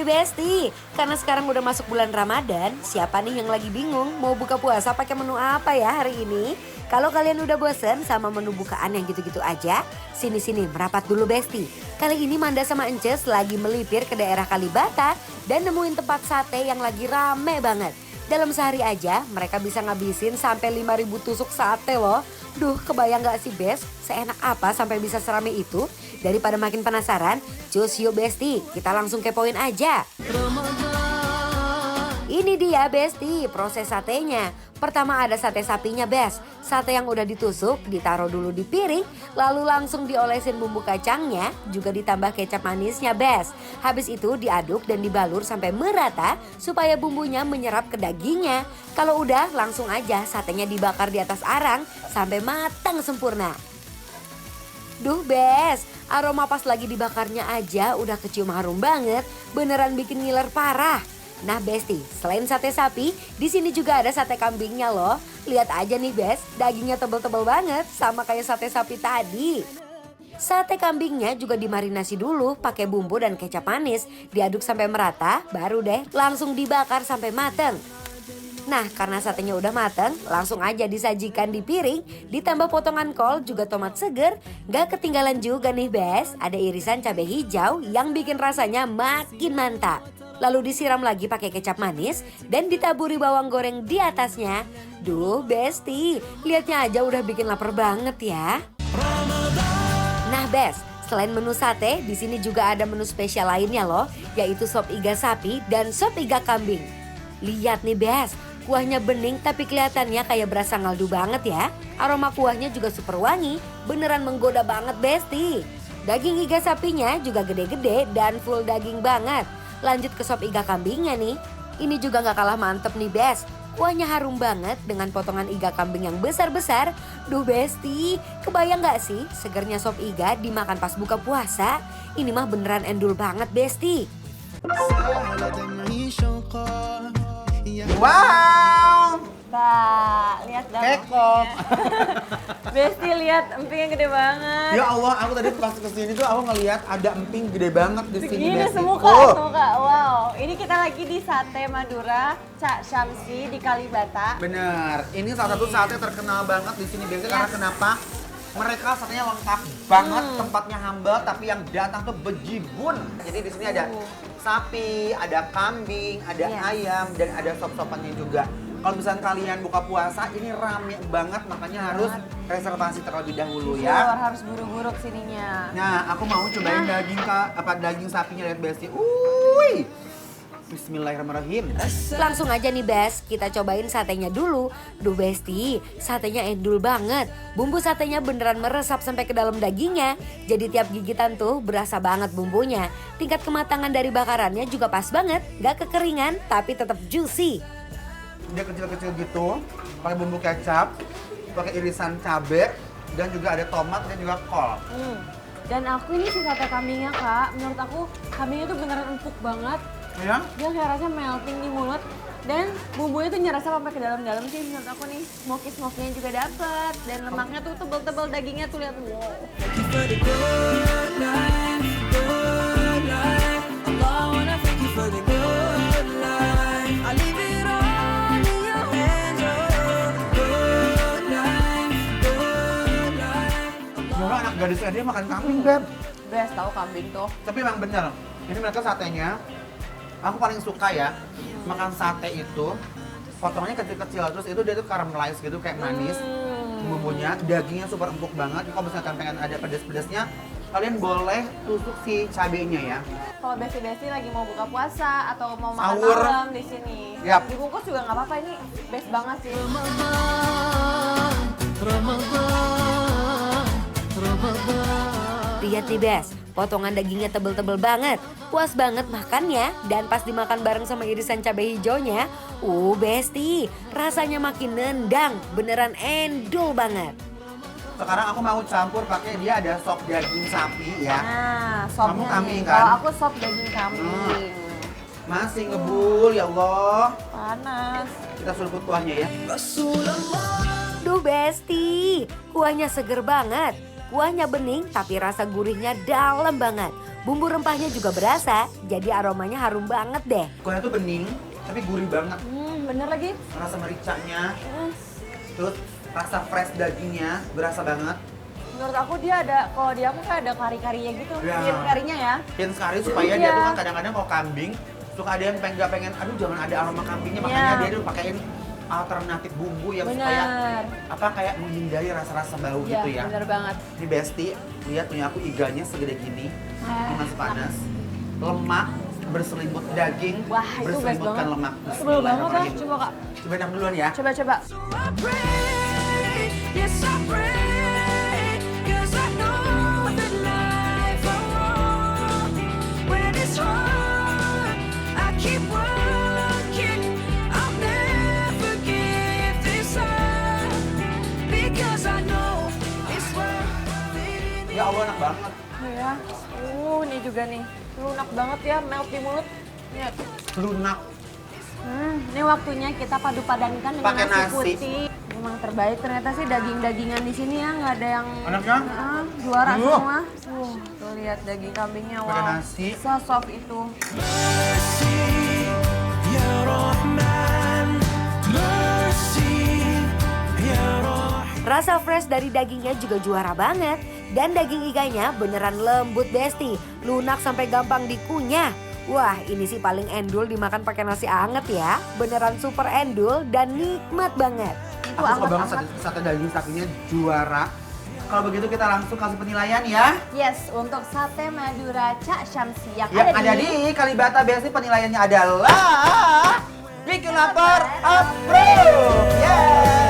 Besti, karena sekarang udah masuk bulan Ramadan, siapa nih yang lagi bingung mau buka puasa pakai menu apa ya hari ini? Kalau kalian udah bosen sama menu bukaan yang gitu-gitu aja, sini-sini merapat dulu Besti. Kali ini Manda sama Ences lagi melipir ke daerah Kalibata dan nemuin tempat sate yang lagi rame banget. Dalam sehari aja mereka bisa ngabisin sampai 5.000 tusuk sate loh. Duh, kebayang gak sih Bes? Seenak apa sampai bisa serame itu? Daripada makin penasaran, cus yuk Besti, kita langsung kepoin aja. Ini dia Besti, proses satenya. Pertama ada sate sapinya Bes. Sate yang udah ditusuk, ditaruh dulu di piring, lalu langsung diolesin bumbu kacangnya, juga ditambah kecap manisnya Bes. Habis itu diaduk dan dibalur sampai merata supaya bumbunya menyerap ke dagingnya. Kalau udah langsung aja satenya dibakar di atas arang sampai matang sempurna. Duh Bes, aroma pas lagi dibakarnya aja udah kecium harum banget, beneran bikin ngiler parah. Nah Besti, selain sate sapi, di sini juga ada sate kambingnya loh. Lihat aja nih Bes, dagingnya tebel-tebel banget sama kayak sate sapi tadi. Sate kambingnya juga dimarinasi dulu pakai bumbu dan kecap manis, diaduk sampai merata, baru deh langsung dibakar sampai mateng. Nah karena satenya udah mateng, langsung aja disajikan di piring, ditambah potongan kol juga tomat seger. Gak ketinggalan juga nih Bes, ada irisan cabai hijau yang bikin rasanya makin mantap. Lalu disiram lagi pakai kecap manis dan ditaburi bawang goreng di atasnya. Duh Besti, lihatnya aja udah bikin lapar banget ya. Nah Bes, selain menu sate, di sini juga ada menu spesial lainnya loh, yaitu sop iga sapi dan sop iga kambing. Lihat nih Bes, kuahnya bening tapi kelihatannya kayak berasa ngaldu banget ya. Aroma kuahnya juga super wangi, beneran menggoda banget Besti. Daging iga sapinya juga gede-gede dan full daging banget. Lanjut ke sop iga kambingnya nih. Ini juga gak kalah mantep nih Bes. Kuahnya harum banget dengan potongan iga kambing yang besar-besar. Duh Besti, kebayang gak sih segernya sop iga dimakan pas buka puasa? Ini mah beneran endul banget Besti. Wow, Lihat kekok. Besti lihat empingnya gede banget. Ya Allah, aku tadi pas kesini tuh aku ngelihat ada emping gede banget di sini. Segini Besti. semuka, Oh, semuka. Wow, ini kita lagi di Sate Madura Cak Syamsi di Kalibata. bener. Ini salah satu sate terkenal banget di sini Besti karena Yes. kenapa? Mereka satenya lengkap banget, tempatnya humble tapi yang datang tuh bejibun. Jadi di sini ada sapi, ada kambing, ada Yes. ayam dan ada sop-sopannya juga. Kalau misalnya kalian buka puasa, ini rame banget, makanya harus reservasi terlebih dahulu Jujur, ya. harus buru-buru kesininya. Nah, aku mau cobain daging sapinya lihat Besti. Uy. Bismillahirrahmanirrahim. Langsung aja nih Bes, kita cobain satenya dulu. Duh Besti, satenya endul banget. Bumbu satenya beneran meresap sampai ke dalam dagingnya. Jadi tiap gigitan tuh berasa banget bumbunya. Tingkat kematangan dari bakarannya juga pas banget. Gak kekeringan tapi tetap juicy. Dia kecil-kecil gitu, pakai bumbu kecap, pakai irisan cabai, dan juga ada tomat dan juga kol. Dan aku ini si sate kambingnya Kak, menurut aku kambingnya tuh beneran empuk banget. Ya? Dia kayak rasanya melting di mulut. Dan bumbunya tuh nyerasa sampai ke dalam-dalam sih menurut aku nih. Smoky-smoky-nya juga dapet. Dan lemaknya tuh tebel-tebel, dagingnya tuh lihat wow. Semoga anak gadisnya dia makan kambing, Beb. Best tahu kambing tuh. Tapi emang bener, ini mereka satenya, aku paling suka ya, makan sate itu, potongannya kecil-kecil, terus itu dia tuh caramelize gitu, kayak manis. Bumbunya, dagingnya super empuk banget. Kalau misalkan pengen ada pedas-pedasnya, kalian boleh tusuk si cabenya ya. Kalau besti-besti lagi mau buka puasa atau mau makan Sahur. malam di sini, Yap. dibungkus juga nggak apa-apa, ini best banget sih. Lihat nih Bes, potongan dagingnya tebel-tebel banget. Puas banget makannya dan pas dimakan bareng sama irisan cabai hijaunya, Besti, rasanya makin nendang, beneran endul banget. Sekarang aku mau campur pakai dia ada sop daging sapi ya. Nah, sopnya Kamu nih. kambing, kan? Kalau aku sop daging kambing. Masih ngebul ya Allah. Panas. Kita seruput kuahnya ya. Duh Besti, kuahnya seger banget. Kuahnya bening tapi rasa gurihnya dalam banget. Bumbu rempahnya juga berasa, jadi aromanya harum banget deh. Kuahnya tuh bening, tapi gurih banget. Bener lagi. Rasa mericanya, terus rasa fresh dagingnya berasa banget. Menurut aku dia ada, kalau dia aku kayak ada kari-karinya gitu. Ya. Hint karinya ya. Hint sekali supaya dia tuh kan kadang-kadang kalau kambing suka ada yang pengen, aduh jangan ada aroma kambingnya, makanya dia tuh pakein alternatif bumbu yang supaya apa kayak menghindari rasa-rasa bau gitu ya. Bener banget. Ini Besti, lihat punya aku iganya segede gini, ini masih panas, lemak berselimut daging, Wah, itu best berselimutkan banget. lemak. Sebel banget ya, Bismillahirrahmanirrahim. coba Kak. Coba enak duluan ya. Coba. Ya Allah enak banget. Ya. Ini juga nih. Lunak banget ya, melt di mulut. Lihat. Lunak. Ini waktunya kita padu-padankan dengan Pakai nasi nasi. putih. Memang terbaik ternyata sih daging-dagingan di sini ya, nggak ada yang Enaknya? juara semua. Tuh lihat daging kambingnya, Pakai wow. nasi. Se-soft itu. Rasa fresh dari dagingnya juga juara banget. Dan daging iganya beneran lembut Besti, lunak sampai gampang dikunyah. Wah ini sih paling endul dimakan pakai nasi anget ya. Beneran super endul dan nikmat banget. Aku suka banget sate daging sapinya juara. Kalau begitu kita langsung kasih penilaian ya. Yes, untuk sate Madura Cak Syamsi yang Yang ada di Kalibata Besti penilaiannya adalah bikin lapar approve. Yeay.